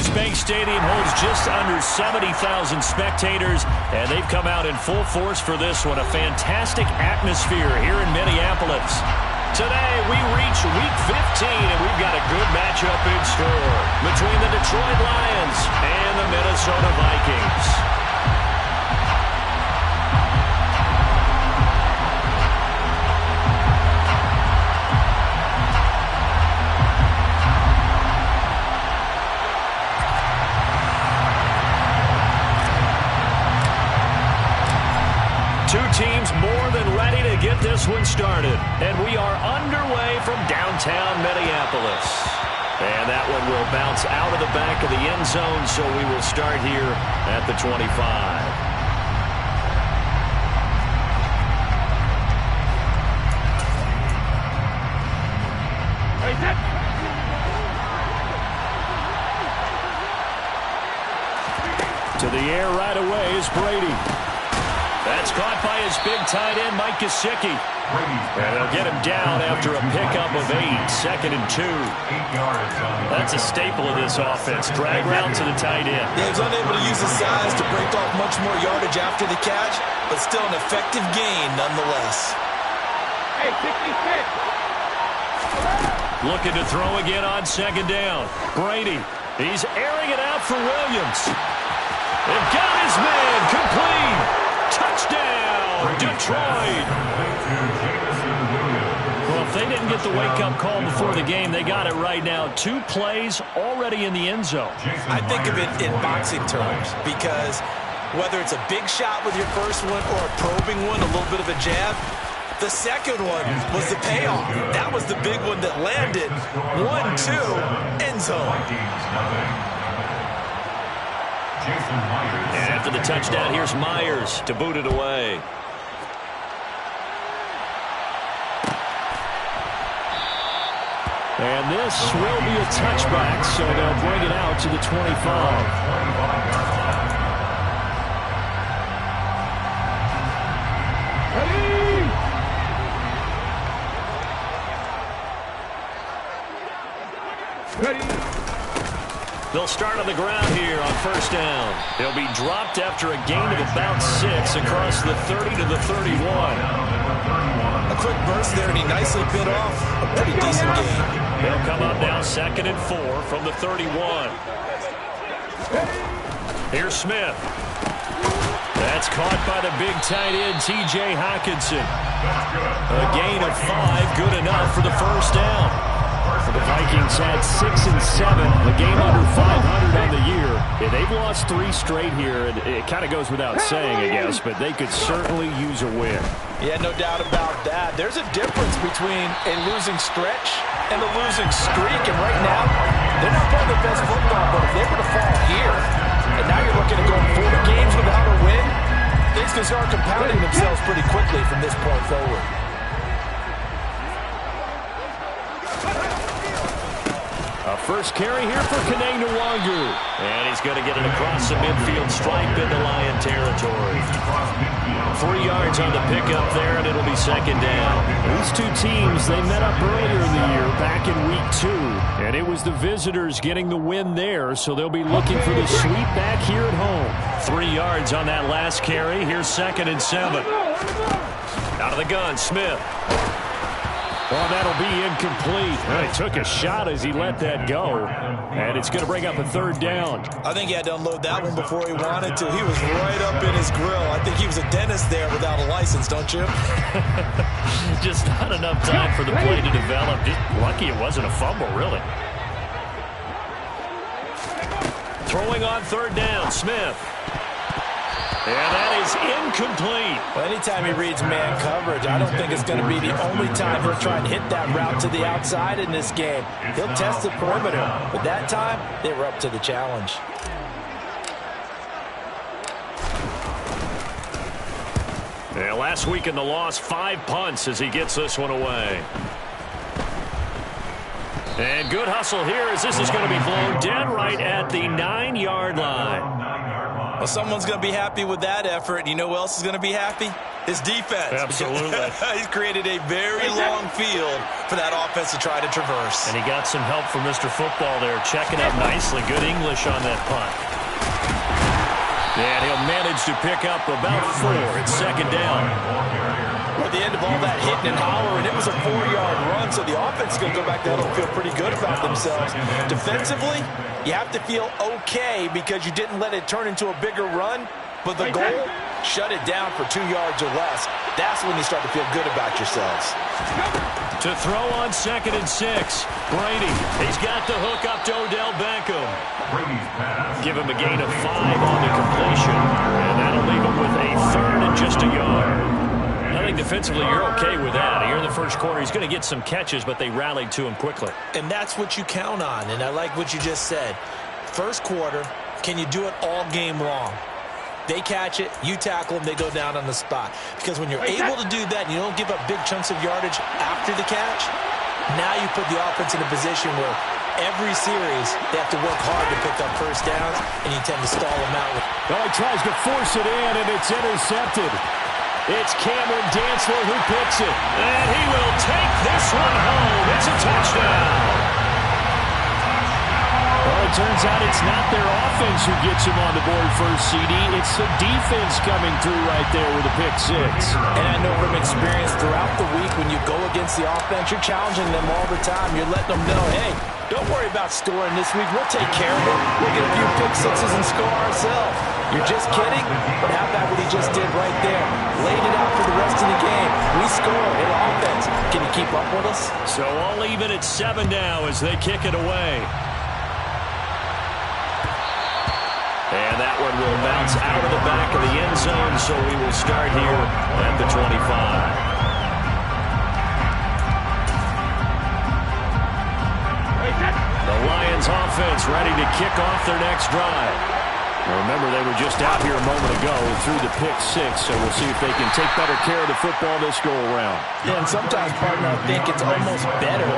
Citizens Bank Stadium holds just under 70,000 spectators, and they've come out in full force for this one. A fantastic atmosphere here in Minneapolis. Today, we reach Week 15, and we've got a good matchup in store between the Detroit Lions and the Minnesota Vikings. Two teams more than ready to get this one started. And we are underway from downtown Minneapolis. And that one will bounce out of the back of the end zone, so we will start here at the 25. To the air right away is Brady. That's caught by his big tight end, Mike Gesicki. And they'll get him down after a pickup of 8, 2nd and 2. That's a staple of this offense. Drag route to the tight end. Yeah, he was unable to use his size to break off much more yardage after the catch, but still an effective gain nonetheless. Hey, 66. Looking to throw again on 2nd down. Brady, he's airing it out for Williams. They've got his man complete. Touchdown, Detroit. Well, if they didn't get the wake-up call before the game, they got it right now. 2 plays already in the end zone. I think of it in boxing terms because whether it's a big shot with your first one or a probing one, a little bit of a jab, the second one was the payoff. That was the big one that landed. 1-2, end zone. And after the touchdown, here's Myers to boot it away. And this will be a touchback, so they'll bring it out to the 25. Ready. They'll start on the ground here on 1st down. They'll be dropped after a gain of about 6 across the 30 to the 31. A quick burst there, and he nicely bit off a pretty decent gain. They'll come up now 2nd and 4 from the 31. Here's Smith. That's caught by the big tight end, T.J. Hockenson. A gain of 5, good enough for the 1st down. The Vikings had 6 and 7, a game under 500 on the year. Yeah, they've lost 3 straight here, and it kind of goes without saying, I guess, but they could certainly use a win. Yeah, no doubt about that. There's a difference between a losing stretch and a losing streak, and right now, they're not playing their best football, but if they were to fall here, and now you're looking at going 4 games without a win, things can start compounding themselves pretty quickly from this point forward. A first carry here for Kene Nwangu. And he's going to get it across the midfield stripe into Lion territory. 3 yards on the pickup there, and it'll be 2nd down. These two teams, they met up earlier in the year, back in Week 2. And it was the visitors getting the win there, so they'll be looking for the sweep back here at home. 3 yards on that last carry. Here's 2nd and 7. Out of the gun, Smith. Well, that'll be incomplete. Well, he took a shot as he let that go. And it's going to bring up a 3rd down. I think he had to unload that one before he wanted to. He was right up in his grill. I think he was a dentist there without a license, don't you? Just not enough time for the play to develop. Just lucky it wasn't a fumble, really. Throwing on 3rd down, Smith. And that is incomplete. Well, anytime he reads man coverage, I don't think it's going to be the only time he'll try and hit that route to the outside in this game. He'll test the perimeter, but that time, they were up to the challenge. Yeah, last week in the loss, 5 punts as he gets this one away. And good hustle here as this is going to be blown dead right at the 9-yard line. Well, someone's going to be happy with that effort. You know who else is going to be happy? His defense. Absolutely. He's created a very long field for that offense to try to traverse. And he got some help from Mr. Football there, checking up nicely. Good English on that punt. And he'll manage to pick up about 4. It's second down. At the end of all that hitting and hollering, it was a 4-yard run, so the offense is going to go back there and feel pretty good about themselves. Defensively, you have to feel okay because you didn't let it turn into a bigger run, but the goal, shut it down for 2 yards or less. That's when you start to feel good about yourselves. To throw on 2nd and 6. Brady, he's got the hook up to Odell Beckham. Give him a gain of 5 on the completion, and that'll leave him with a 3rd and just a yard. I think defensively you're okay with that. Here in the first quarter, he's going to get some catches, but they rallied to him quickly. And that's what you count on, and I like what you just said. First quarter, can you do it all game long? They catch it, you tackle them, they go down on the spot. Because when you're able to do that and you don't give up big chunks of yardage after the catch, now you put the offense in a position where every series they have to work hard to pick up first downs, and you tend to stall them out. Well, he tries to force it in, and it's intercepted. It's Cameron Dantzler who picks it. And he will take this one home. It's a touchdown. Well, it turns out it's not their offense who gets him on the board first, CD. It's the defense coming through right there with a pick 6. And I know from experience throughout the week when you go against the offense, you're challenging them all the time. You're letting them know, hey, don't worry about scoring this week. We'll take care of it. We'll get a few pick 6s and score ourselves. You're just kidding? But how about what he just did right there? Laid it out for the rest of the game. We scored. Hey, offense, can you keep up with us? So all even at 7 now as they kick it away. And that one will bounce out of the back of the end zone, so we will start here at the 25. The Lions offense ready to kick off their next drive. Now remember, they were just out here a moment ago through the pick 6, so we'll see if they can take better care of the football this go-around. Yeah, and sometimes, partner, I think it's almost better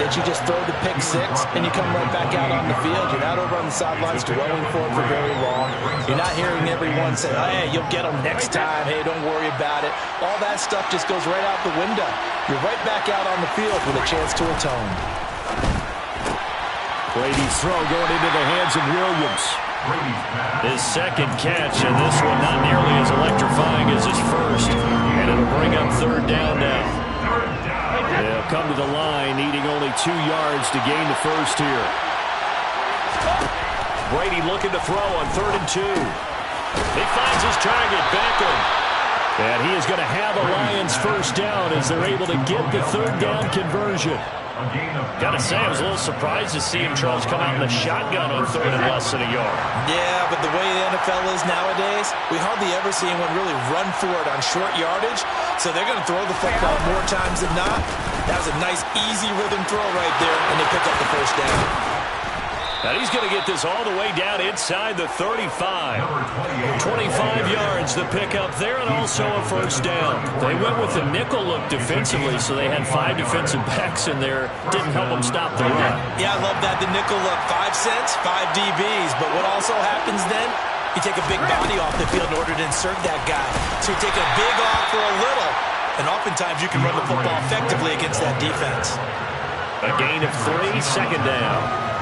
that you just throw the pick 6 and you come right back out on the field. You're not over on the sidelines dwelling for it for very long. You're not hearing everyone say, oh, hey, you'll get them next time. Hey, don't worry about it. All that stuff just goes right out the window. You're right back out on the field with a chance to atone. Brady's throw going into the hands of Williams. His second catch, and this one not nearly as electrifying as his first. And it'll bring up 3rd down now. They'll come to the line, needing only 2 yards to gain the first here. Brady looking to throw on 3rd and 2. He finds his target, Beckham. And he is going to have a Lions first down as they're able to get the 3rd down conversion. Got to say, I was a little surprised to see him, Charles, come out in the shotgun on 3rd and less than a yard. Yeah, but the way the NFL is nowadays, we hardly ever see anyone really run for it on short yardage. So they're going to throw the football more times than not. That was a nice, easy rhythm throw right there, and they pick up the first down. Now he's going to get this all the way down inside the 35. 25 yards to pick up there, and also a first down. They went with the nickel look defensively, so they had 5 defensive backs in there. Didn't help them stop the run. Yeah, I love that, the nickel look. 5 cents, 5 DBs. But what also happens then, you take a big body off the field in order to insert that guy. So you take a big off for a little, and oftentimes you can run the football effectively against that defense. A gain of 3, second down.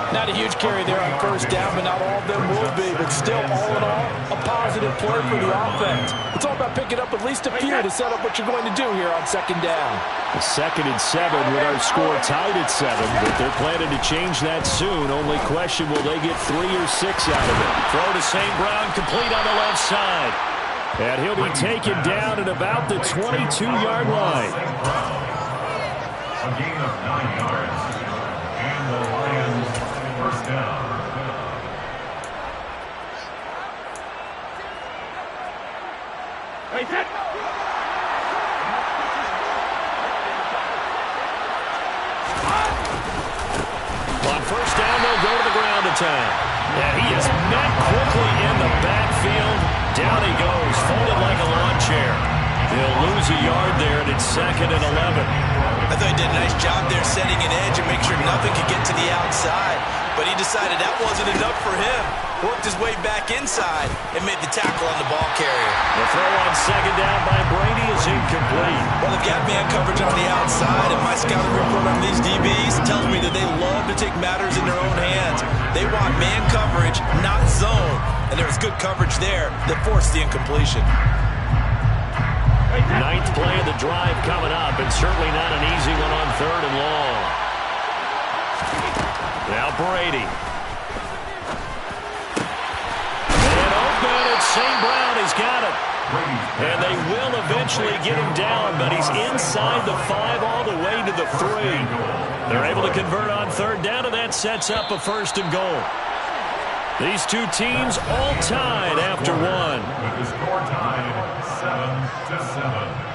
Not a huge carry there on first down, but not all of them will be. But still, all in all, a positive play for the offense. It's all about picking up at least a few to set up what you're going to do here on second down. The 2nd and 7 with our score tied at 7, but they're planning to change that soon. Only question, will they get 3 or 6 out of it? Throw to St. Brown, complete on the left side. And he'll be taken down at about the 22-yard line. A gain of 9 yards. And the Lions first down. On first down, they'll go to the ground attack. And he is met quickly in the backfield. Down he goes, folded like a lawn chair. They'll lose a yard there, and it's 2nd and 11. I thought he did a nice job there setting an edge and make sure nothing could get to the outside. but he decided that wasn't enough for him. Worked his way back inside and made the tackle on the ball carrier. The throw on second down by Brady is incomplete. Well, they've got man coverage on the outside, and my scouting report on these DBs tells me that they love to take matters in their own hands. They want man coverage, not zone. And there was good coverage there that forced the incompletion. Ninth play of the drive coming up, and certainly not an easy one on third and long. Now Brady. And open, it's St. Brown. He's got it. And they will eventually get him down, but he's inside the 5 all the way to the 3. They're able to convert on third down, and that sets up a first and goal. These two teams all tied after one. With the score tied 7-7.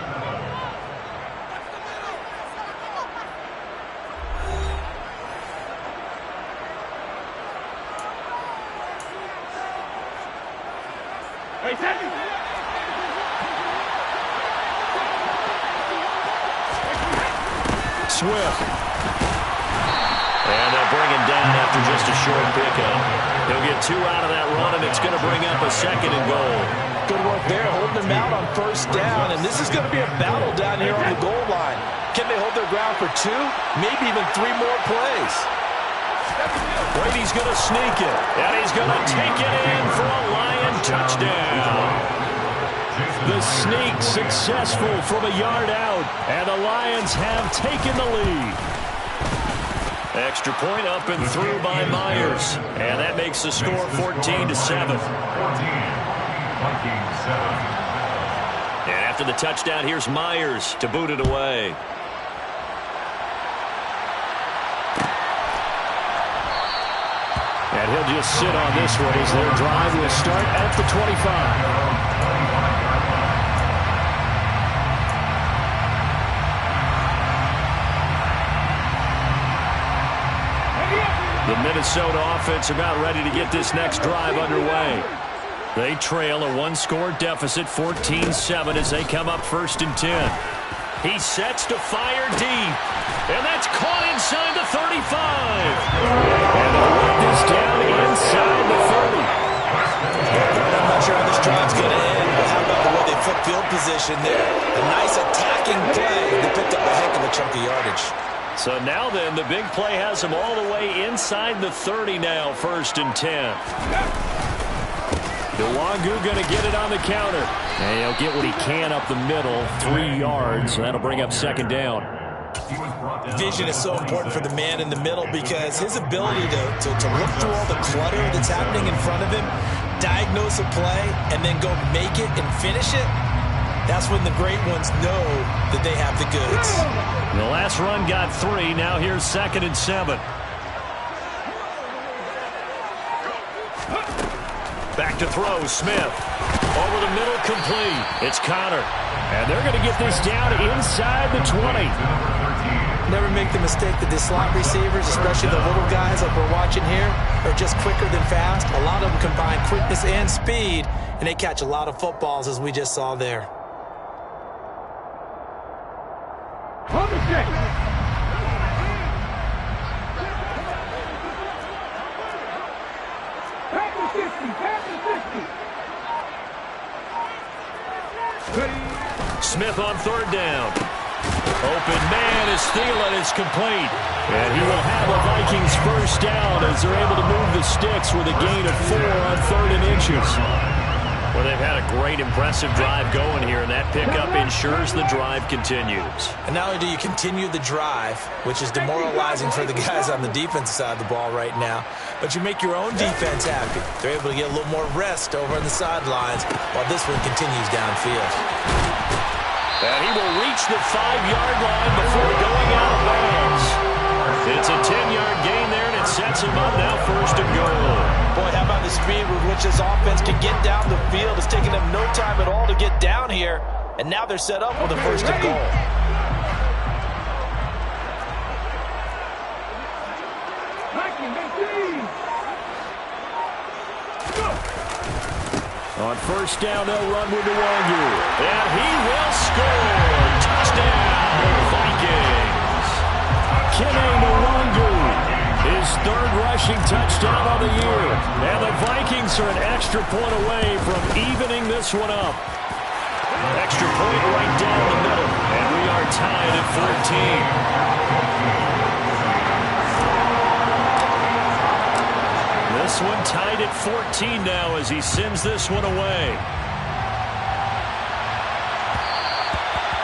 Swift. And they'll bring him down after just a short pickup. He'll get 2 out of that run, and it's going to bring up a second and goal. Good work there, holding them out on first down, and this is going to be a battle down here on the goal line. Can they hold their ground for 2, maybe even 3 more plays? Brady's going to sneak it, and he's going to take it in for a Lion touchdown. The sneak successful from a yard out, and the Lions have taken the lead. Extra point up and through by Myers, and that makes the score 14-7. 14, Vikings 7. And after the touchdown, here's Myers to boot it away. And he'll just sit on this one as their drive will start at the 25. The Minnesota offense about ready to get this next drive underway. They trail a 1-score deficit, 14-7, as they come up 1st and 10. He sets to fire deep, and that's caught inside the 35. And they'll run this down inside the 30. I'm not sure how this drive's going to end, but how about the way they flip field position there? A nice attacking play. They picked up a heck of a chunk of yardage. So now then, the big play has him all the way inside the 30 now, 1st and 10. Nwangu going to get it on the counter. And he'll get what he can up the middle, 3 yards. So that'll bring up second down. Vision is so important for the man in the middle because his ability to look through all the clutter that's happening in front of him, diagnose a play, and then go make it and finish it, that's when the great ones know that they have the goods. The last run got 3. Now here's 2nd and 7. Back to throw, Smith. Over the middle, complete. It's Connor. And they're going to get this down inside the 20. Never make the mistake that the slot receivers, especially the little guys like we're watching here, are just quicker than fast. A lot of them combine quickness and speed, and they catch a lot of footballs, as we just saw there. Smith on 3rd down. Open man is Thielen. It's complete. And he will have a Vikings first down as they're able to move the sticks with a gain of 4 on 3rd and inches. Well, they've had a great, impressive drive going here, and that pickup ensures the drive continues. And not only do you continue the drive, which is demoralizing for the guys on the defensive side of the ball right now, but you make your own defense happy. They're able to get a little more rest over on the sidelines while this one continues downfield. And he will reach the 5-yard line before going out of bounds. It's a 10-yard gain there, and it sets him up now 1st and goal. Boy, how about the speed with which this offense can get down the field? It's taken them no time at all to get down here, and now they're set up with a 1st and goal. On 1st down, they'll run with Nwangu. And he will score. Touchdown, Vikings. Nwangu is his third rushing touchdown of the year. And the Vikings are an extra point away from evening this one up. Extra point right down the middle. And we are tied at 14. This one tied at 14 now as he sends this one away.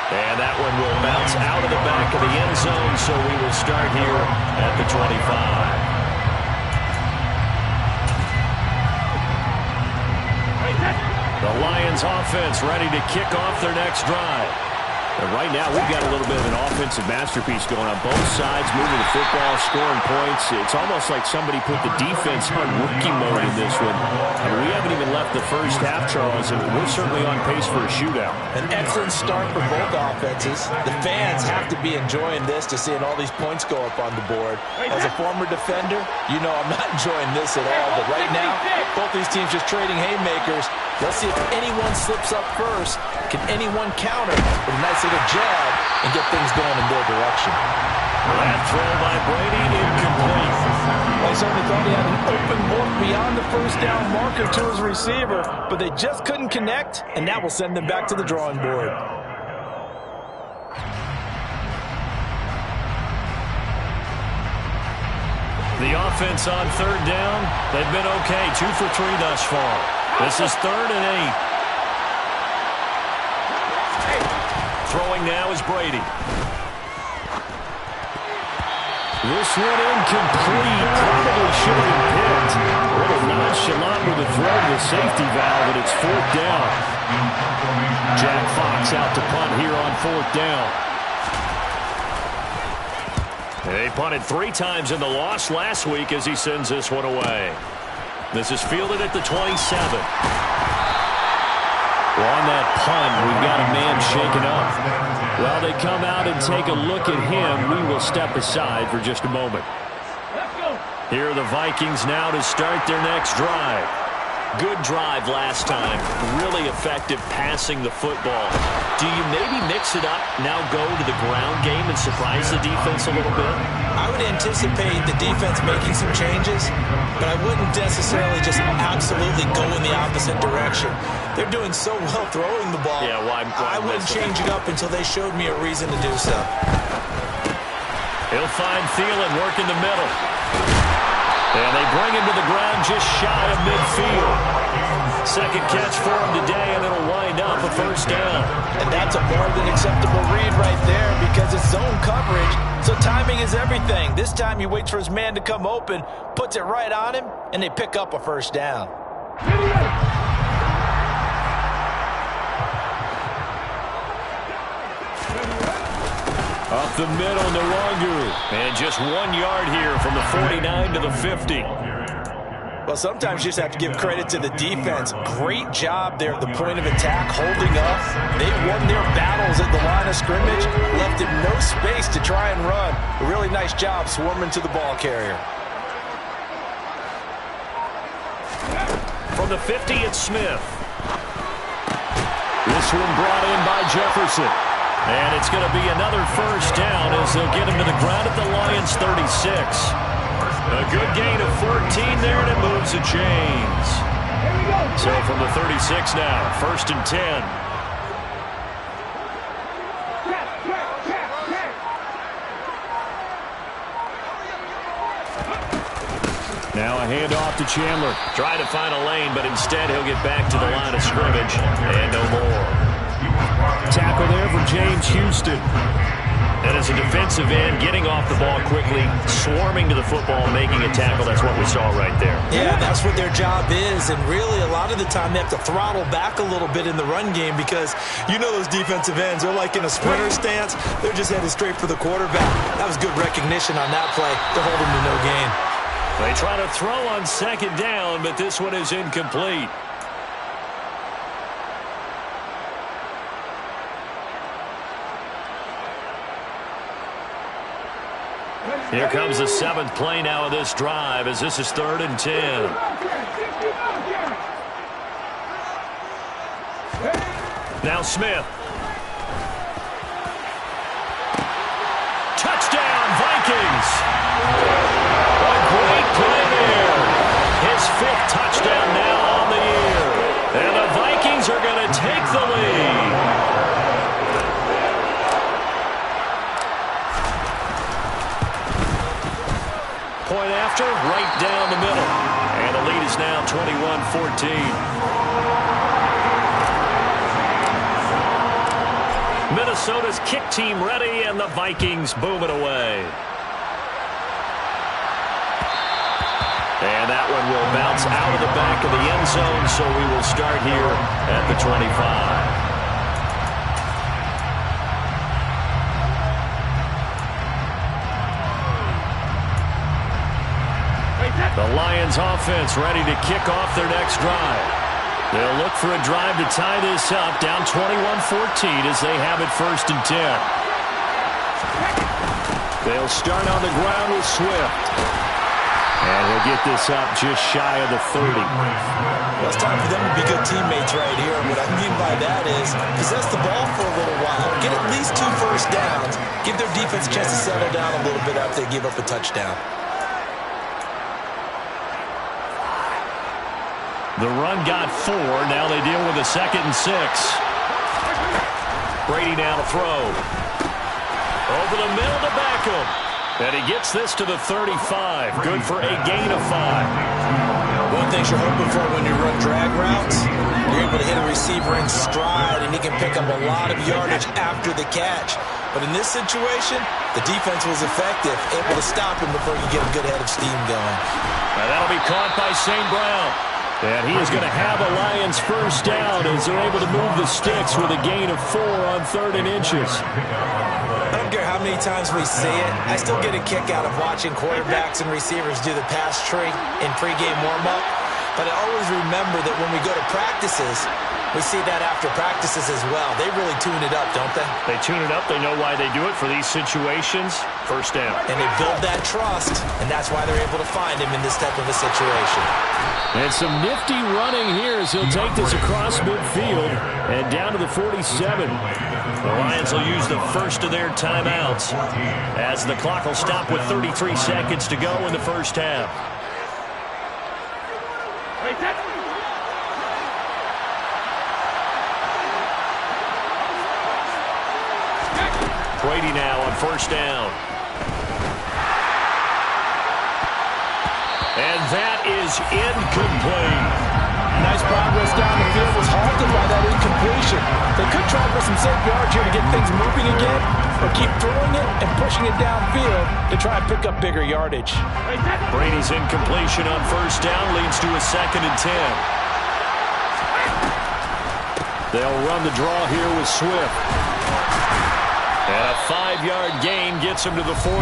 And that one will bounce out of the back of the end zone, so we will start here at the 25. The Lions offense ready to kick off their next drive. And right now, we've got a little bit of an offensive masterpiece going on both sides, moving the football, scoring points. It's almost like somebody put the defense on rookie mode in this one. I mean, we haven't even left the first half, Charles, and we're certainly on pace for a shootout. An excellent start for both offenses. The fans have to be enjoying this to seeing all these points go up on the board. As a former defender, you know I'm not enjoying this at all. But right now, both these teams just trading haymakers. Let's see if anyone slips up first. Can anyone counter with a nice little jab and get things going in their direction? That throw by Brady, incomplete. I certainly thought he had an open look beyond the first down marker to his receiver, but they just couldn't connect, and that will send them back to the drawing board. The offense on third down, they've been okay. 2 for 3 thus far. This is 3rd and 8. Throwing now is Brady. This one incomplete. Probably should have been picked. A little nonchalant with the throw to the safety valve, and it's 4th down. Jack Fox out to punt here on 4th down. They punted 3 times in the loss last week as he sends this one away. This is fielded at the 27. Well, on that punt, we've got a man shaken up. Well, they come out and take a look at him. We will step aside for just a moment. Here are the Vikings now to start their next drive. Good drive last time. Really effective passing the football. Do you maybe mix it up, now go to the ground game and surprise the defense a little bit? I would anticipate the defense making some changes, but I wouldn't necessarily just absolutely go in the opposite direction. They're doing so well throwing the ball. Yeah, why I wouldn't change it up until they showed me a reason to do so. He'll find Thielen working the middle. And they bring him to the ground just shy of midfield. Second catch for him today, and it'll wind up a 1st down. And that's a more than acceptable read right there because it's zone coverage, so timing is everything. This time he waits for his man to come open, puts it right on him, and they pick up a 1st down. Up the middle, Nwangu. And just 1 yard here from the 49 to the 50. Well, sometimes you just have to give credit to the defense. Great job there at the point of attack, holding up. They won their battles at the line of scrimmage, left him no space to try and run. A really nice job swarming to the ball carrier. From the 50, it's Smith. This one brought in by Jefferson. And it's going to be another 1st down as they'll get him to the ground at the Lions' 36. A good gain of 14 there, and it moves the chains. So from the 36 now, 1st and 10. Now a handoff to Chandler. Trying to find a lane, but instead he'll get back to the line of scrimmage, and no more. Tackle there for James Houston. And as a defensive end, getting off the ball quickly, swarming to the football, making a tackle. That's what we saw right there. Yeah, that's what their job is. And really, a lot of the time, they have to throttle back a little bit in the run game because you know those defensive ends, they're like in a sprinter stance. They're just headed straight for the quarterback. That was good recognition on that play to hold him to no gain. They try to throw on 2nd down, but this one is incomplete. Here comes the 7th play now of this drive as this is 3rd and 10. Now Smith. Touchdown, Vikings! A touchdown now on the year. And the Vikings are going to take the lead. Point after, right down the middle. And the lead is now 21-14. Minnesota's kick team ready, and the Vikings boom it away. And that one will bounce out of the back of the end zone, so we will start here at the 25. The Lions offense ready to kick off their next drive. They'll look for a drive to tie this up, down 21-14 as they have it 1st and 10. They'll start on the ground with Swift. And he'll get this up just shy of the 30. Well, it's time for them to be good teammates right here. And what I mean by that is possess the ball for a little while, get at least 2 first downs, give their defense a chance to settle down a little bit after they give up a touchdown. The run got 4. Now they deal with a 2nd and 6. Brady now to throw. Over the middle to Beckham. And he gets this to the 35. Good for a gain of 5. One thing you're hoping for when you run drag routes, you're able to hit a receiver in stride, and he can pick up a lot of yardage after the catch. But in this situation, the defense was effective, able to stop him before you get a good head of steam going. Now that'll be caught by St. Brown. And he is going to have a Lions first down as they're able to move the sticks with a gain of 4 on 3rd and inches. I don't care how many times we see it. I still get a kick out of watching quarterbacks and receivers do the pass tree in pregame warm-up. But I always remember that when we go to practices, we see that after practices as well. They really tune it up, don't they? They tune it up. They know why they do it for these situations. First down. And they build that trust, and that's why they're able to find him in this type of a situation. And some nifty running here as he'll take this across midfield and down to the 47. The Lions will use the first of their timeouts as the clock will stop with 33 seconds to go in the first half. Brady now on first down. And that is incomplete. Nice progress down the field was halted by that incompletion. They could try for some safe yards here to get things moving again, or keep throwing it and pushing it downfield to try and pick up bigger yardage. Brady's incompletion on first down leads to a 2nd and 10. They'll run the draw here with Swift. And a 5-yard gain gets him to the 42.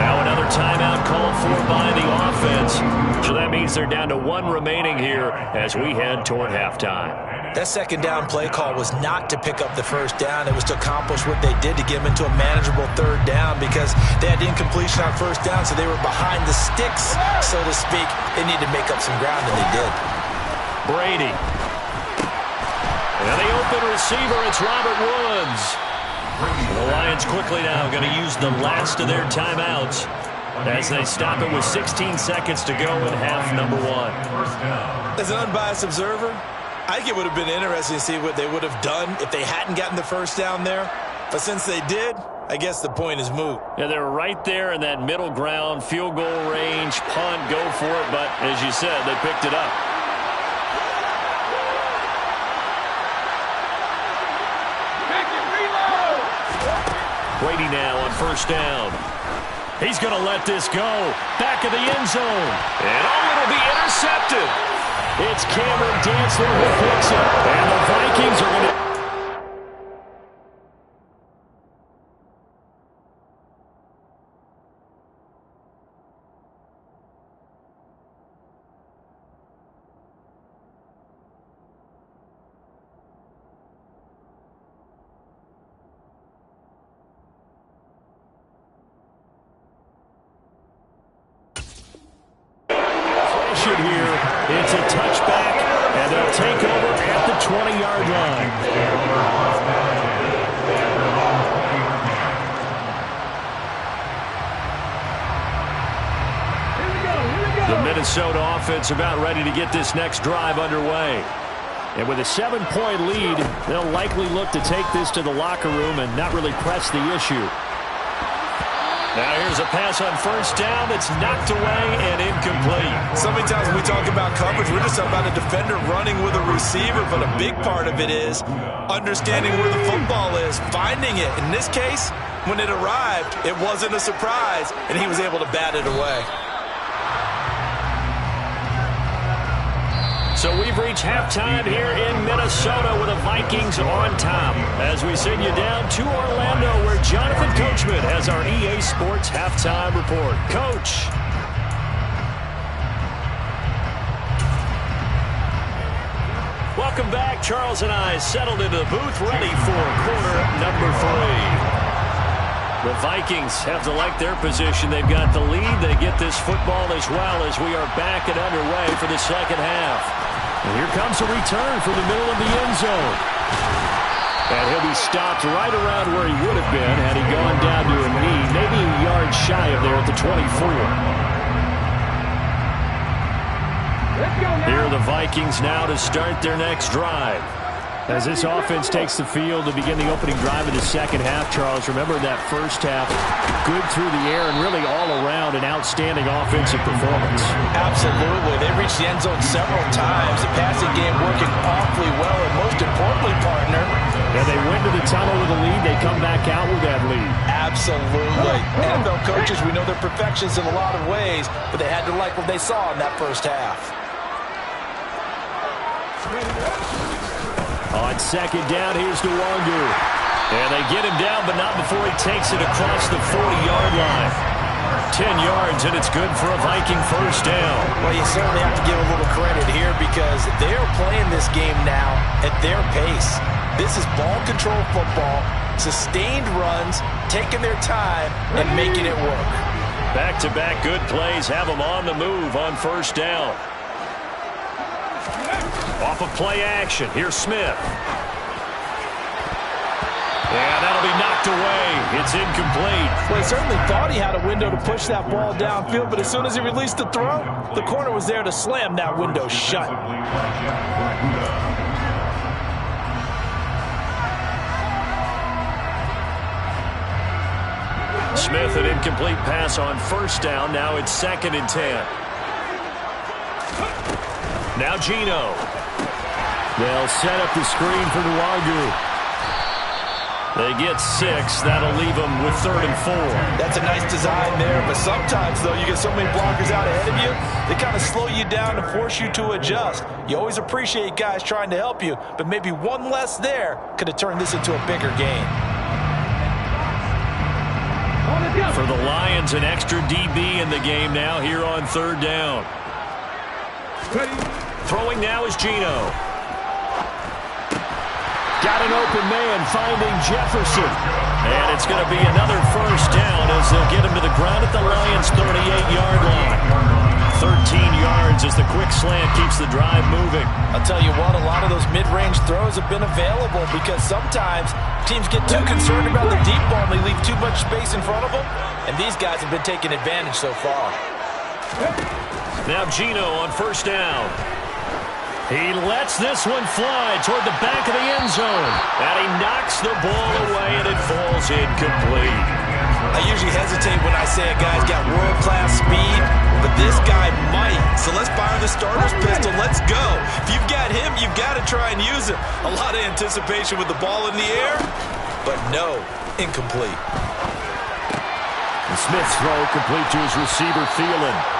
Now another timeout called for by the offense. So that means they're down to 1 remaining here as we head toward halftime. That 2nd down play call was not to pick up the first down. It was to accomplish what they did to get them into a manageable 3rd down because they had incompletion on first down, so they were behind the sticks, so to speak. They needed to make up some ground, and they did. Brady. And the open receiver, it's Robert Woods. The Lions quickly now going to use the last of their timeouts as they stop it with 16 seconds to go in half number 1. As an unbiased observer, I think it would have been interesting to see what they would have done if they hadn't gotten the first down there. But since they did, I guess the point is moot. Yeah, they're right there in that middle ground, field goal range, punt, go for it. But as you said, they picked it up. Brady now on first down. He's going to let this go. Back of the end zone. And it'll be intercepted. It's Cameron Dantzler who picks it. And the Vikings are going to... here. It's a touchback, and they'll take over at the 20-yard line. The Minnesota offense about ready to get this next drive underway. And with a 7-point lead, they'll likely look to take this to the locker room and not really press the issue. Now here's a pass on first down that's knocked away and incomplete. So many times when we talk about coverage, we're just talking about a defender running with a receiver, but a big part of it is understanding where the football is, finding it. In this case, when it arrived, it wasn't a surprise, and he was able to bat it away. So we've reached halftime here in Minnesota with the Vikings on top. As we send you down to Orlando, where Jonathan Coachman has our EA Sports halftime report. Coach. Welcome back. Charles and I settled into the booth, ready for quarter number 3. The Vikings have to like their position. They've got the lead. They get this football as well as we are back and underway for the second half. And here comes a return from the middle of the end zone. And he'll be stopped right around where he would have been had he gone down to a knee, maybe a yard shy of there at the 24. Here are the Vikings now to start their next drive. As this offense takes the field to begin the opening drive of the second half, Charles, remember that first half, good through the air and really all around an outstanding offensive performance. Absolutely. They reached the end zone several times. The passing game working awfully well, and most importantly, partner, and they went to the tunnel with a lead. They come back out with that lead. Absolutely. NFL coaches, we know they're perfections in a lot of ways, but they had to like what they saw in that first half. On second down, here's Nwangu. And they get him down, but not before he takes it across the 40-yard line. 10 yards, and it's good for a Viking first down. Well, you certainly have to give a little credit here because they are playing this game now at their pace. This is ball control football, sustained runs, taking their time, and making it work. Back-to-back good plays have them on the move on first down. Off of play action, here's Smith. And that'll be knocked away. It's incomplete. Well, he certainly thought he had a window to push that ball downfield, but as soon as he released the throw, the corner was there to slam that window shut. Smith, an incomplete pass on first down. Now it's 2nd and 10. Now Geno. They'll set up the screen for Nwangu. They get 6. That'll leave them with 3rd and 4. That's a nice design there, but sometimes, though, you get so many blockers out ahead of you, they kind of slow you down and force you to adjust. You always appreciate guys trying to help you, but maybe one less there could have turned this into a bigger game. For the Lions, an extra DB in the game now here on 3rd down. Throwing now is Geno. Got an open man finding Jefferson. And it's going to be another first down as they'll get him to the ground at the Lions' 38-yard line. 13 yards as the quick slant keeps the drive moving. I'll tell you what, a lot of those mid-range throws have been available because sometimes teams get too concerned about the deep ball and they leave too much space in front of them. And these guys have been taking advantage so far. Now Geno on first down. He lets this one fly toward the back of the end zone. And he knocks the ball away, and it falls incomplete. I usually hesitate when I say a guy's got world-class speed, but this guy might. So let's fire the starter's pistol. Let's go. If you've got him, you've got to try and use it. A lot of anticipation with the ball in the air, but no, incomplete. And Smith's throw complete to his receiver, Thielen.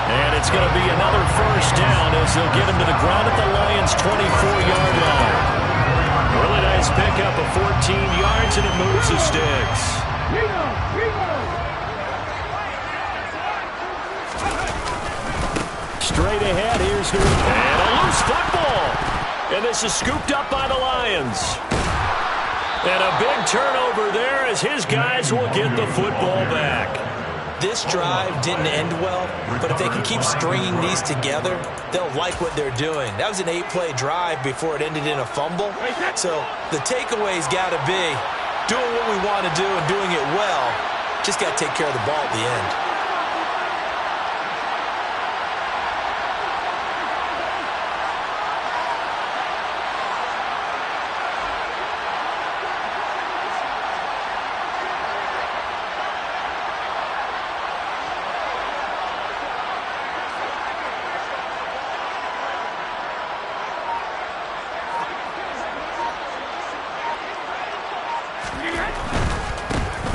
And it's going to be another first down as they'll get him to the ground at the Lions' 24-yard line. Really nice pickup of 14 yards, and it moves the sticks. Straight ahead, here's the... And a loose football. And this is scooped up by the Lions. And a big turnover there as his guys will get the football back. This drive didn't end well, but if they can keep stringing these together, they'll like what they're doing. That was an 8-play drive before it ended in a fumble. So the takeaway's got to be doing what we want to do and doing it well. Just got to take care of the ball at the end.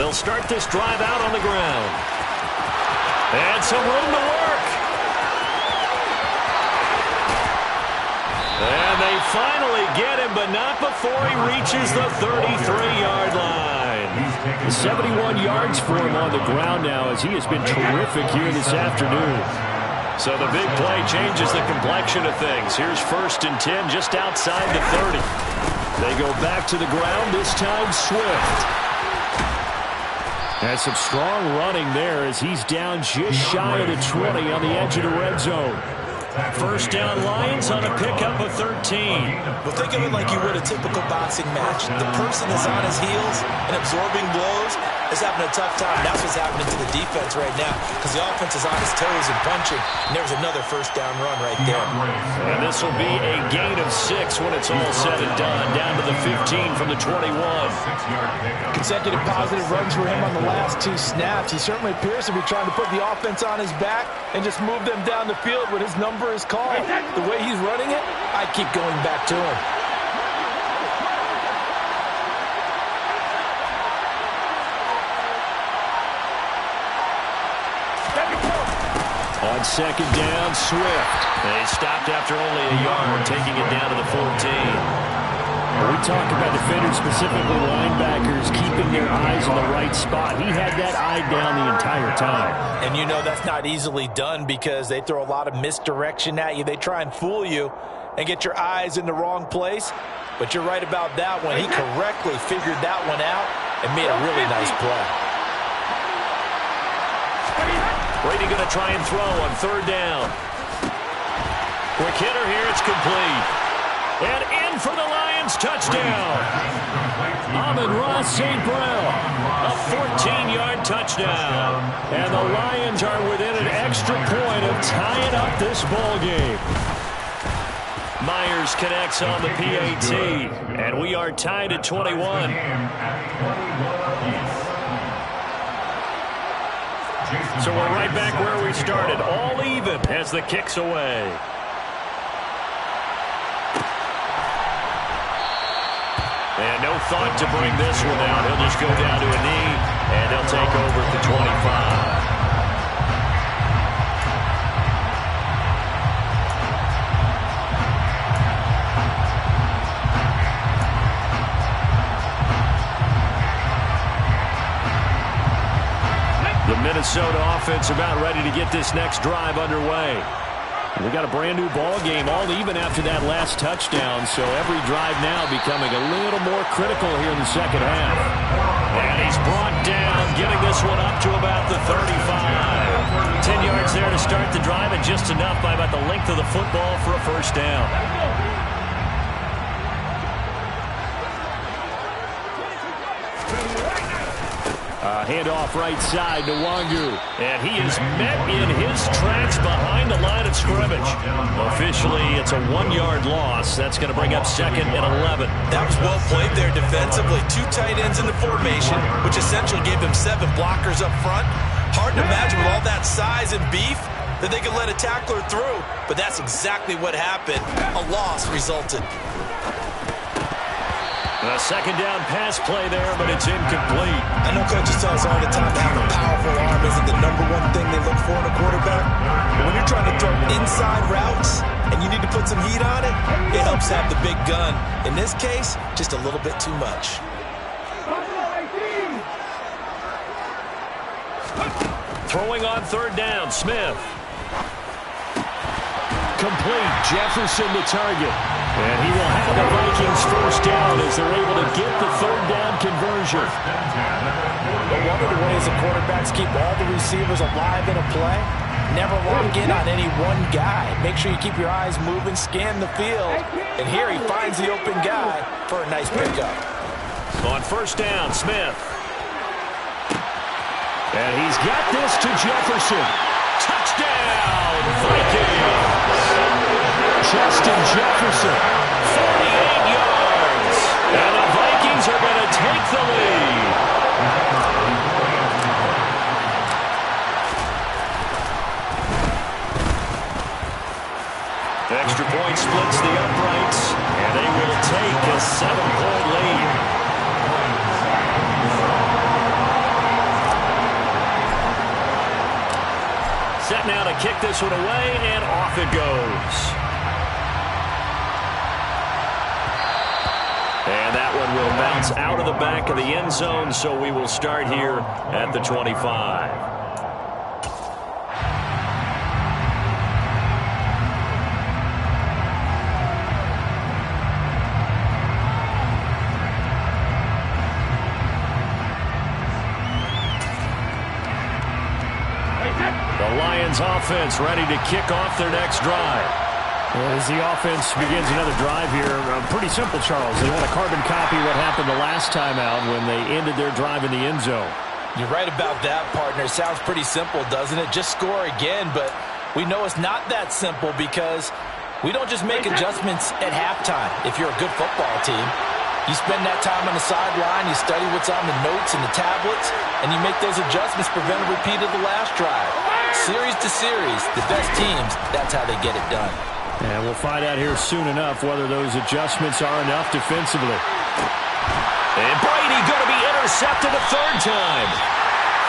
They'll start this drive out on the ground. And some room to work. And they finally get him, but not before he reaches the 33-yard line. 71 yards for him on the ground now, as he has been terrific here this afternoon. So the big play changes the complexion of things. Here's 1st and 10 just outside the 30. They go back to the ground, this time Swift. And some strong running there as he's down just shy of the 20 on the edge of the red zone. 1st down Lions on a pickup of 13. Well, think of it like you would a typical boxing match. The person is on his heels and absorbing blows is having a tough time. That's what's happening to the defense right now, because the offense is on his toes and punching. And there's another 1st down run right there. And this will be a gain of 6 when it's all said and done. Down to the 15 from the 21. Consecutive positive runs for him on the last 2 snaps. He certainly appears to be trying to put the offense on his back and just move them down the field when his number is called. The way he's running it, I keep going back to him. On 2nd down, Swift. They stopped after only a yard, taking it down to the 14. We talk about defenders, specifically linebackers, keeping their eyes in the right spot. He had that eye down the entire time. And you know that's not easily done because they throw a lot of misdirection at you. They try and fool you and get your eyes in the wrong place. But you're right about that one. He correctly figured that one out and made a really nice play. Brady going to try and throw on 3rd down. Quick hitter here, it's complete. And in for the Lions, touchdown. Amon-Ra St. Brown, a 14-yard touchdown. And the Lions are within an extra point of tying up this ball game. Myers connects on the PAT, and we are tied at 21. So we're right back where we started, all even as the kick's away. And no thought to bring this one down. He'll just go down to a knee, and they'll take over at the 25. The Minnesota offense about ready to get this next drive underway. We got a brand new ball game, all even after that last touchdown, so every drive now becoming a little more critical here in the 2nd half. And he's brought down, getting this one up to about the 35. 10 yards there to start the drive, and just enough by about the length of the football for a 1st down. Handoff right side to Wangu. And he is met in his tracks behind the line of scrimmage. Officially, it's a 1-yard loss. That's going to bring up 2nd and 11. That was well played there defensively. 2 tight ends in the formation, which essentially gave them 7 blockers up front. Hard to imagine with all that size and beef that they could let a tackler through. But that's exactly what happened. A loss resulted. A 2nd down pass play there, but it's incomplete. I know coaches tell us all the time that having a powerful arm isn't the #1 thing they look for in a quarterback. But when you're trying to throw inside routes and you need to put some heat on it, it helps have the big gun. In this case, just a little bit too much. Throwing on 3rd down, Smith. Complete. Jefferson the target. And he will have the Vikings 1st down as they're able to get the 3rd down conversion. But one of the ways the quarterbacks keep all the receivers alive in a play, never lock in on any one guy. Make sure you keep your eyes moving, scan the field. And here he finds the open guy for a nice pickup. On 1st down, Smith. And he's got this to Jefferson. Touchdown, Vikings! Justin Jefferson. 48 yards. And the Vikings are going to take the lead. Extra point splits the uprights, and they will take a 7-point lead. set now to kick this one away, and off it goes. And that one will bounce out of the back of the end zone, so we will start here at the 25. The Lions offense ready to kick off their next drive. As the offense begins another drive here, pretty simple, Charles. They want to carbon copy what happened the last time out when they ended their drive in the end zone. You're right about that, partner. Sounds pretty simple, doesn't it? Just score again, but we know it's not that simple because we don't just make adjustments at halftime if you're a good football team. You spend that time on the sideline, you study what's on the notes and the tablets, and you make those adjustments, prevent a repeat of the last drive. Series to series, the best teams, that's how they get it done. And we'll find out here soon enough whether those adjustments are enough defensively. And Brady going to be intercepted a third time.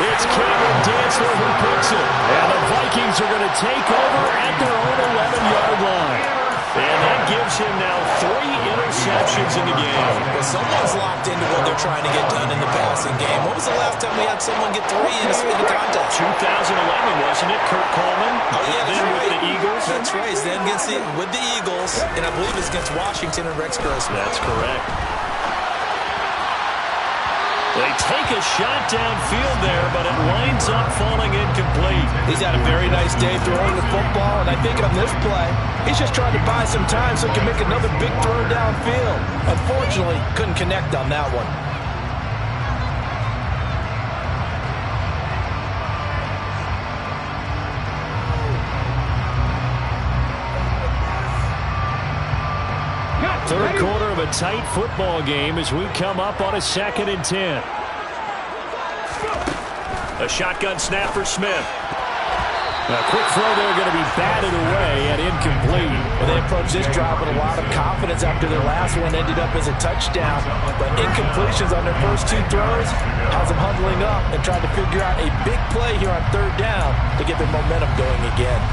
It's Cameron Dantzler who picks it. And the Vikings are going to take over at their own 11-yard line. And that gives him now 3 interceptions in the game. Well, someone's locked into what they're trying to get done in the passing game. When was the last time we had someone get 3 in a contest? 2011, wasn't it? Kurt Coleman. Oh, yeah, that's then right. With the Eagles. That's right. Then with the Eagles, and I believe it's against Washington and Rex Grossman. That's correct. They take a shot downfield there, but it winds up falling incomplete. He's had a very nice day throwing the football, and I think on this play, he's just trying to buy some time so he can make another big throw downfield. Unfortunately, couldn't connect on that one. Third quarter of a tight football game as we come up on a 2nd and 10. A shotgun snap for Smith. A quick throw there going to be batted away and incomplete. Well, they approached this drive with a lot of confidence after their last one ended up as a touchdown. But incompletions on their first 2 throws has them huddling up and trying to figure out a big play here on 3rd down to get their momentum going again.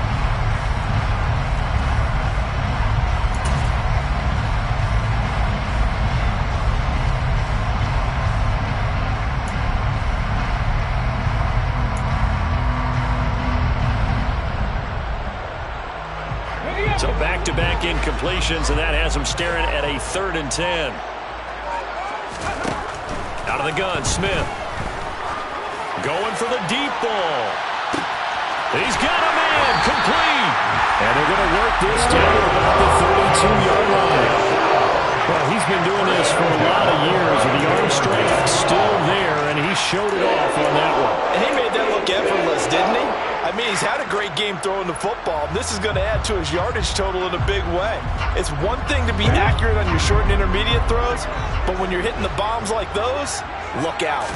So back-to-back incompletions, and that has them staring at a 3rd and 10. Out of the gun, Smith. Going for the deep ball. He's got a man, complete. And they're going to work this down at about the 32-yard line. Well, he's been doing this for a lot of years, and the arm strength still there, and he showed it off on that one. And he made that look effortless, didn't he? I mean, he's had a great game throwing the football. This is going to add to his yardage total in a big way. It's one thing to be accurate on your short and intermediate throws, but when you're hitting the bombs like those, look out.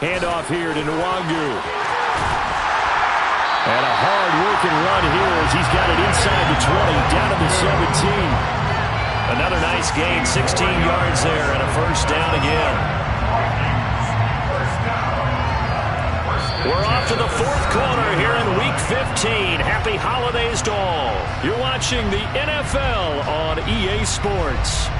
Handoff here to Nwangu. And a hard-working run here as he's got it inside the 20, down to the 17. Another nice gain, 16 yards there, and a first down again. We're off to the 4th quarter here in Week 15. Happy holidays to all. You're watching the NFL on EA Sports.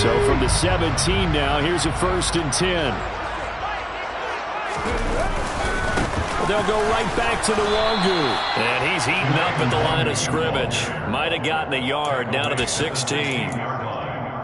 So from the 17 now, here's a 1st and 10. They'll go right back to Nwangu. And he's heating up at the line of scrimmage. Might have gotten a yard down to the 16.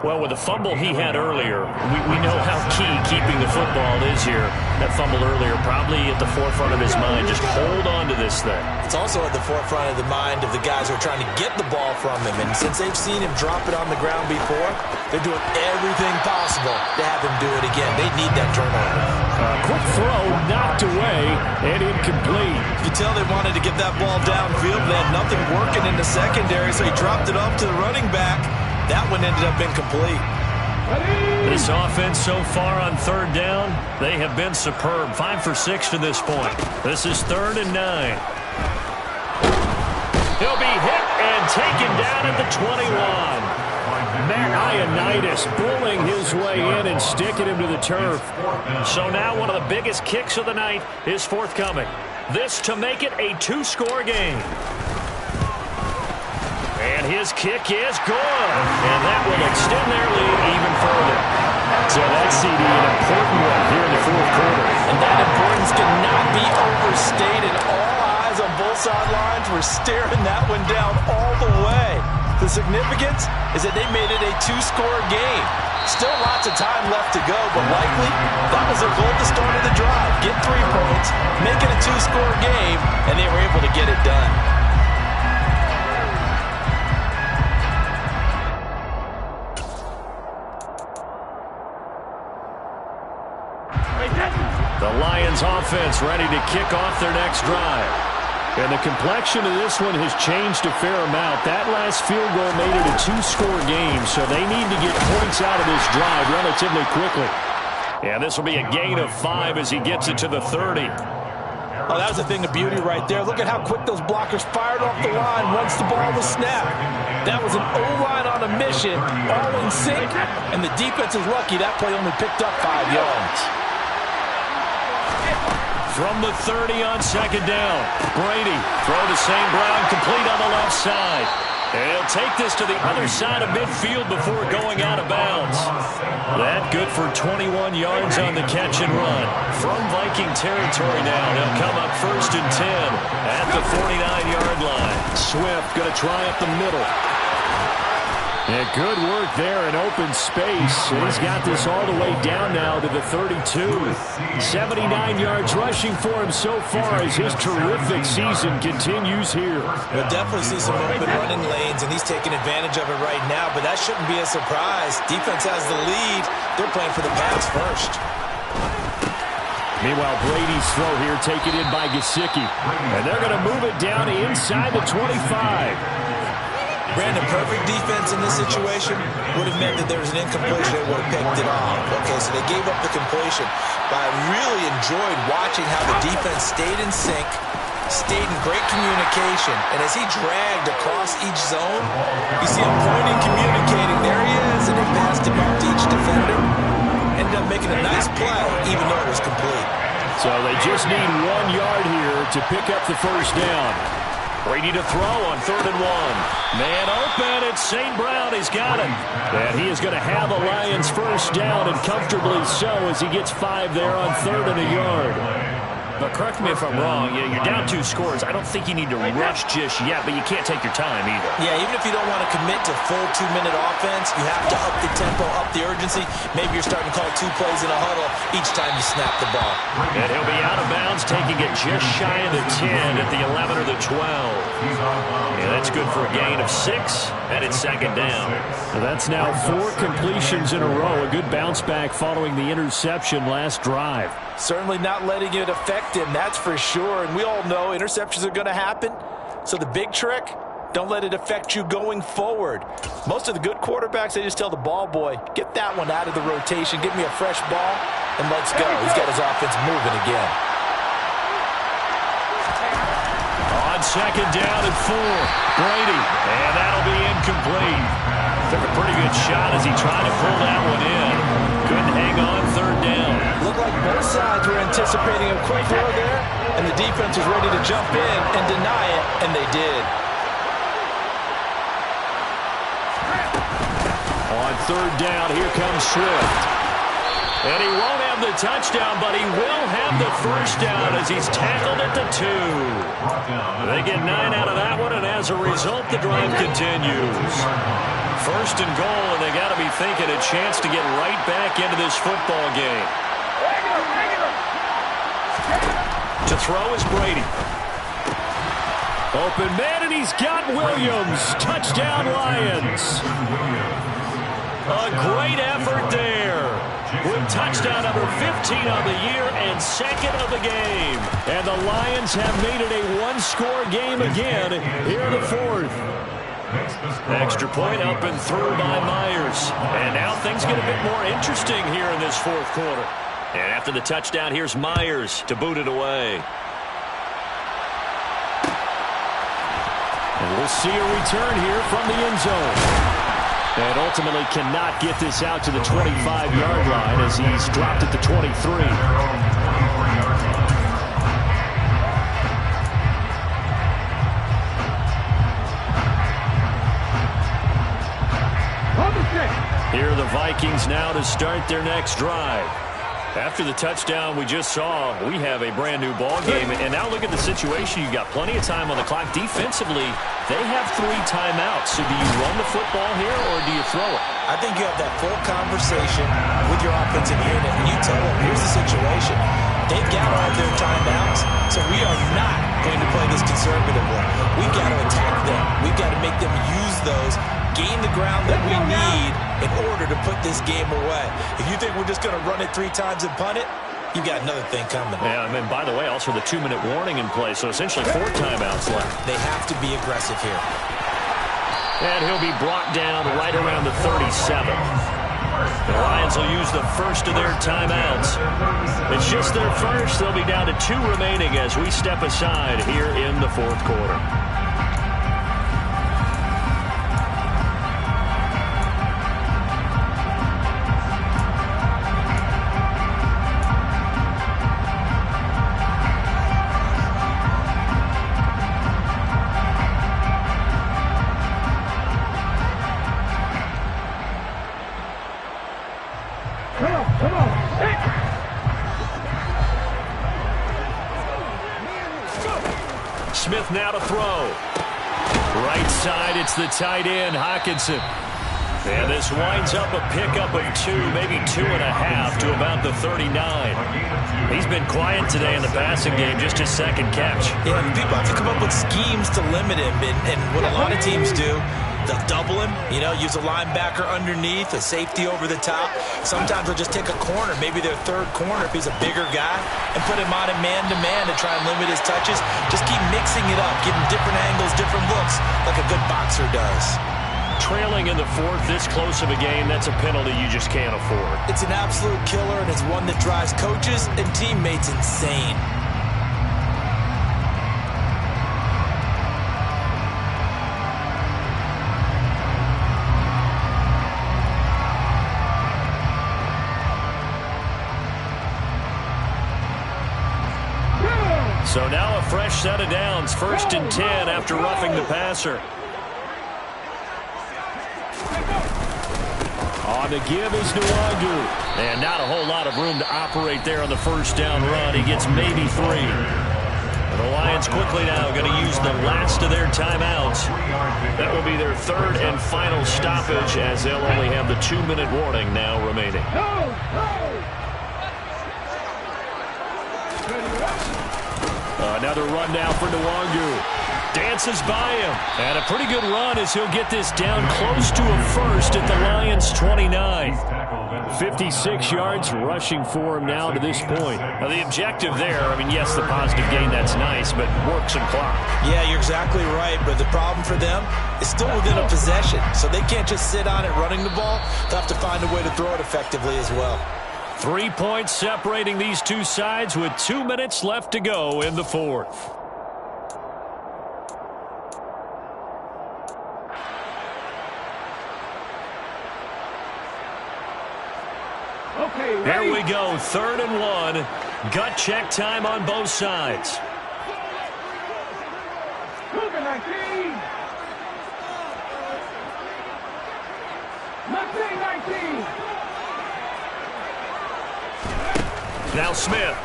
Well, with the fumble he had earlier, we know how key keeping the football is here. That fumble earlier probably at the forefront of his mind. Just hold on to this thing. It's also at the forefront of the mind of the guys who are trying to get the ball from him. And since they've seen him drop it on the ground before, they're doing everything possible to have him do it again. They need that turnover. Quick throw, knocked away, and incomplete. You can tell they wanted to get that ball downfield. They had nothing working in the secondary, so he dropped it off to the running back. That one ended up incomplete. This offense so far on 3rd down, they have been superb. 5 for 6 to this point. This is 3rd and 9. He'll be hit and taken down at the 21. Ioannidis bullying his way in and sticking him to the turf. So now one of the biggest kicks of the night is forthcoming. This to make it a two-score game. And his kick is good. And that will extend their lead even further. So that's, CD, an important one here in the fourth quarter. And that importance cannot be overstated. All eyes on both sidelines were staring that one down all the way. The significance is that they made it a two-score game. Still lots of time left to go, but likely that was their goal at the start of the drive. Get 3 points, make it a two-score game, and they were able to get it done. The Lions offense ready to kick off their next drive. And the complexion of this one has changed a fair amount. That last field goal made it a two-score game, so they need to get points out of this drive relatively quickly. Yeah, this will be a gain of 5 as he gets it to the 30. Oh, that was a thing of beauty right there. Look at how quick those blockers fired off the line once the ball was snapped. That was an O-line on a mission, all in sync, and the defense is lucky that play only picked up 5 yards. From the 30 on second down, Brady throw to St. Brown, complete on the left side. And he'll take this to the other side of midfield before going out of bounds. That good for 21 yards on the catch and run. From Viking territory now, they'll come up 1st and 10 at the 49-yard line. Swift going to try up the middle. And good work there in open space. He's got this all the way down now to the 32. 79 yards rushing for him so far as his terrific season continues here. We'll definitely see some open running lanes, and he's taking advantage of it right now, but that shouldn't be a surprise. Defense has the lead. They're playing for the pass first. Meanwhile, Brady's throw here taken in by Gesicki. And they're going to move it down inside the 25. Brandon, perfect defense in this situation would have meant that there was an incompletion. They would have picked it off. Okay, so they gave up the completion. But I really enjoyed watching how the defense stayed in sync, stayed in great communication. And as he dragged across each zone, you see him pointing, communicating. There he is, and he passed him out to each defender. Ended up making a nice play, even though it was complete. So they just need 1 yard here to pick up the first down. Brady to throw on 3rd and 1. Man open, it's St. Brown. He's got it. And he is going to have a Lions first down, and comfortably so, as he gets 5 there on 3rd and a yard. But correct me if I'm wrong, you're down 2 scores. I don't think you need to rush just yet, but you can't take your time either. Yeah, even if you don't want to commit to full 2-minute offense, you have to up the tempo, up the urgency. Maybe you're starting to call 2 plays in a huddle each time you snap the ball. And he'll be out of bounds, taking it just shy of the 10 at the 11 or the 12. Yeah, that's good for a gain of 6, and it's 2nd down. So that's now 4 completions in a row. A good bounce back following the interception last drive. Certainly not letting it affect him, that's for sure. And we all know interceptions are going to happen. So the big trick, don't let it affect you going forward. Most of the good quarterbacks, they just tell the ball boy, get that one out of the rotation, give me a fresh ball, and let's go. He's got his offense moving again. On 2nd down and 4, Brady, and that'll be incomplete. Took a pretty good shot as he tried to pull that one in. Couldn't hang on 3rd down. Looked like both sides were anticipating a quick throw there, and the defense was ready to jump in and deny it, and they did. On 3rd down, here comes Swift. And he won't have the touchdown, but he will have the first down as he's tackled at the 2. They get 9 out of that one, and as a result, the drive continues. 1st and goal, and they got to be thinking a chance to get right back into this football game. To throw is Brady. Open man, and he's got Williams. Touchdown, Lions. A great effort there. With touchdown number 15 on the year and 2nd of the game. And the Lions have made it a one-score game again here in the 4th. Extra point up and through by Myers. And now things get a bit more interesting here in this 4th quarter. And after the touchdown, here's Myers to boot it away. And we'll see a return here from the end zone. And ultimately cannot get this out to the 25-yard line as he's dropped at the 23. Here are the Vikings now to start their next drive. After the touchdown we just saw, we have a brand new ball game. And now look at the situation. You've got plenty of time on the clock. Defensively, they have 3 timeouts. So do you run the football here or do you throw it? I think you have that full conversation with your offensive unit, and you tell them, here's the situation. They've got all their timeouts, so we are not going to play this conservatively. We've got to attack them. We've got to make them use those, gain the ground that we need in order to put this game away. If you think we're just going to run it 3 times and punt it, you've got another thing coming. Yeah, and by the way, also the 2-minute warning in play, so essentially 4 timeouts left. They have to be aggressive here. And he'll be brought down right around the 37. The Lions will use the first of their timeouts. It's just their first. They'll be down to 2 remaining as we step aside here in the 4th quarter. Smith now to throw. Right side, it's the tight end, Hockenson. And this winds up a pickup of 2, maybe 2.5 to about the 39. He's been quiet today in the passing game, just his 2nd catch. Yeah, people have to come up with schemes to limit him, and what a lot of teams do, they'll double him, use a linebacker underneath, a safety over the top. Sometimes they'll just take a corner, maybe their 3rd corner if he's a bigger guy, and put him on a man-to-man to try and limit his touches. Just keep mixing it up, give him different angles, different looks, like a good boxer does. Trailing in the 4th, this close of a game, that's a penalty you just can't afford. It's an absolute killer, and it's one that drives coaches and teammates insane. So now a fresh set of downs, 1st and 10 after roughing the passer. On the give is Nwangu. And not a whole lot of room to operate there on the 1st down run. He gets maybe 3. And the Lions quickly now going to use the last of their timeouts. That will be their 3rd and final stoppage as they'll only have the 2-minute warning now remaining. Another run now for Nwangu. Dances by him. And a pretty good run as he'll get this down close to a first at the Lions' 29. 56 yards rushing for him now to this point. Now the objective there, yes, the positive gain, that's nice, but work some clock. Yeah, you're exactly right, but the problem for them is still within a possession, so they can't just sit on it running the ball. They'll have to find a way to throw it effectively as well. 3 points separating these two sides with 2 minutes left to go in the 4th. Here we go, 3rd and 1. Gut check time on both sides. Now Smith.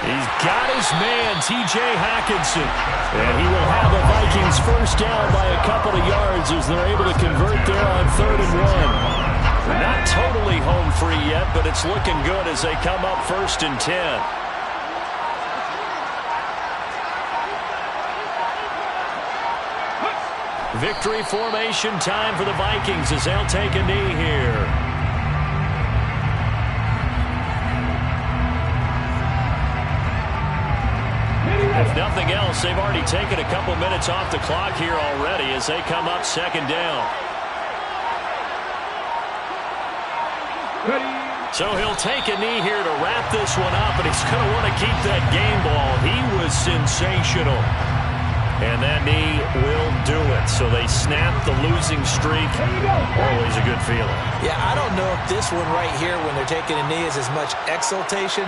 He's got his man, T.J. Hockenson. And he will have the Vikings 1st down by a couple of yards as they're able to convert there on 3rd and 1. Not totally home free yet, but it's looking good as they come up 1st and 10. Victory formation time for the Vikings as they'll take a knee here. If nothing else, they've already taken a couple minutes off the clock here already as they come up 2nd down. So he'll take a knee here to wrap this one up, and he's going to want to keep that game ball. He was sensational. And that knee will So they snap the losing streak. Always a good feeling. Yeah, I don't know if this one right here when they're taking a knee is as much exultation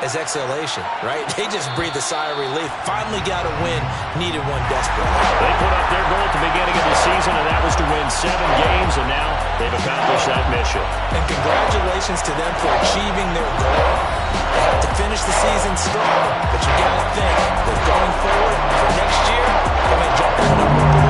as exhalation, right? They just breathed a sigh of relief. Finally got a win. Needed one desperately. They put up their goal at the beginning of the season, and that was to win 7 games, and now they've accomplished that mission. And congratulations to them for achieving their goal. They have to finish the season strong, but you got to think that going forward for next year, they're going to jump in and